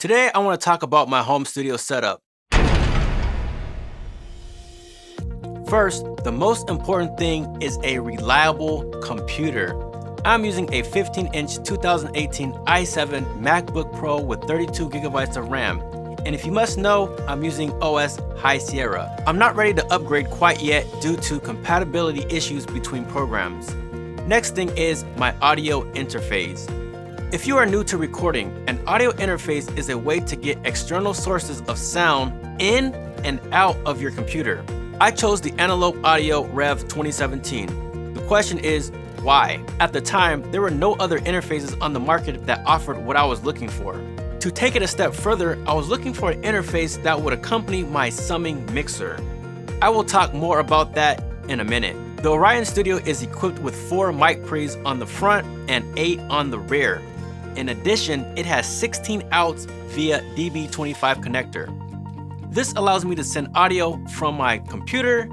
Today, I want to talk about my home studio setup. First, the most important thing is a reliable computer. I'm using a 15-inch 2018 i7 MacBook Pro with 32 gigabytes of RAM. And if you must know, I'm using OS High Sierra. I'm not ready to upgrade quite yet due to compatibility issues between programs. Next thing is my audio interface. If you are new to recording, an audio interface is a way to get external sources of sound in and out of your computer. I chose the Antelope Orion Rev 2017. The question is, why? At the time, there were no other interfaces on the market that offered what I was looking for. To take it a step further, I was looking for an interface that would accompany my summing mixer. I will talk more about that in a minute. The Orion Studio is equipped with 4 mic pre's on the front and 8 on the rear. In addition, it has 16 outs via DB25 connector. This allows me to send audio from my computer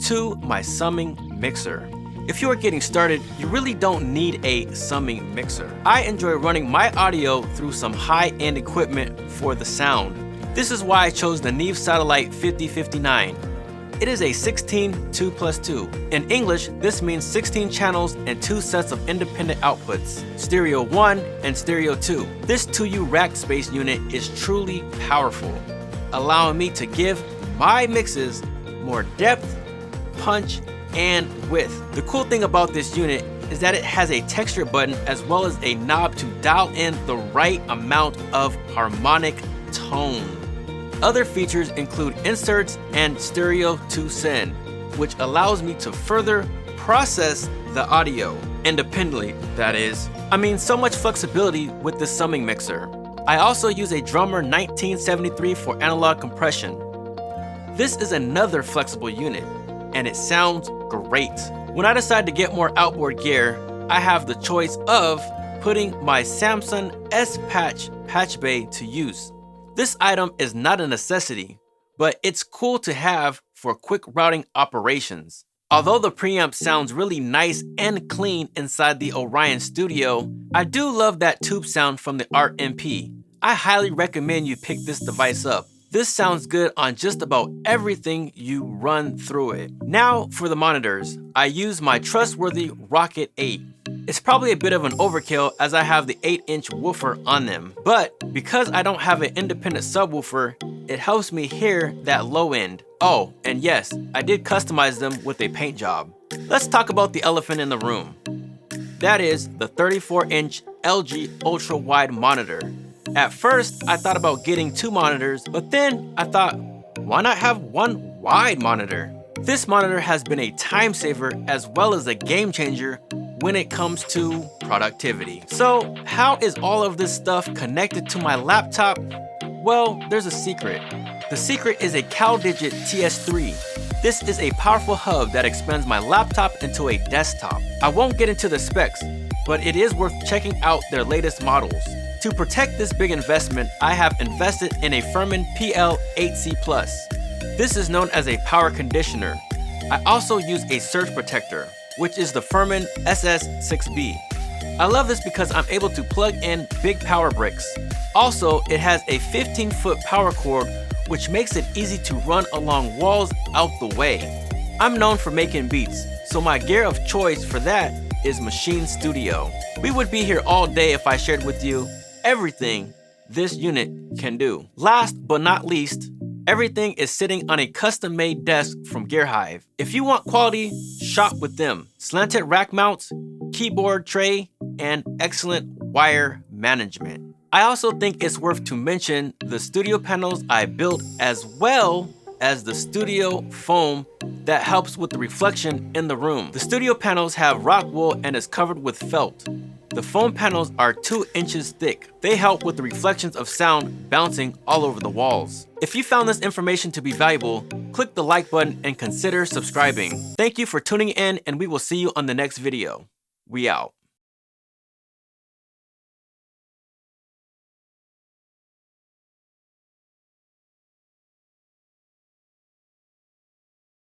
to my summing mixer. If you are getting started, you really don't need a summing mixer. I enjoy running my audio through some high-end equipment for the sound. This is why I chose the Neve Satellite 5059. It is a 16 2+2. In English, this means 16 channels and 2 sets of independent outputs, stereo 1 and stereo 2. This 2U rack space unit is truly powerful, allowing me to give my mixes more depth, punch, and width. The cool thing about this unit is that it has a texture button as well as a knob to dial in the right amount of harmonic tone. Other features include inserts and stereo to send, which allows me to further process the audio independently, that is. I mean, so much flexibility with the summing mixer. I also use a Drawmer 1973 for analog compression. This is another flexible unit, and it sounds great. When I decide to get more outboard gear, I have the choice of putting my Samson S-Patch Patchbay to use. This item is not a necessity, but it's cool to have for quick routing operations. Although the preamp sounds really nice and clean inside the Orion Studio, I do love that tube sound from the Art MP. I highly recommend you pick this device up. This sounds good on just about everything you run through it. Now for the monitors, I use my trustworthy Rokit 8. It's probably a bit of an overkill as I have the 8-inch woofer on them, but because I don't have an independent subwoofer, it helps me hear that low end. Oh, and yes, I did customize them with a paint job. Let's talk about the elephant in the room. That is the 34-inch LG ultra-wide monitor. At first, I thought about getting 2 monitors, but then I thought, why not have one wide monitor? This monitor has been a time saver as well as a game changer when it comes to productivity. So how is all of this stuff connected to my laptop? Well, there's a secret. The secret is a Caldigit TS3. This is a powerful hub that expands my laptop into a desktop. I won't get into the specs, but it is worth checking out their latest models. To protect this big investment, I have invested in a Furman Pl 8C+. This is known as a power conditioner. I also use a surge protector, which is the Furman SS6B. I love this because I'm able to plug in big power bricks. Also, it has a 15-foot power cord, which makes it easy to run along walls out the way. I'm known for making beats, so my gear of choice for that is MASCHINE Studio. We would be here all day if I shared with you everything this unit can do. Last but not least, everything is sitting on a custom-made desk from Gearhive. If you want quality, shop with them. Slanted rack mounts, keyboard tray, and excellent wire management. I also think it's worth to mention the studio panels I built as well as the studio foam that helps with the reflection in the room. The studio panels have rock wool and is covered with felt. The foam panels are 2 inches thick. They help with the reflections of sound bouncing all over the walls. If you found this information to be valuable, click the like button and consider subscribing. Thank you for tuning in, and we will see you on the next video. We out.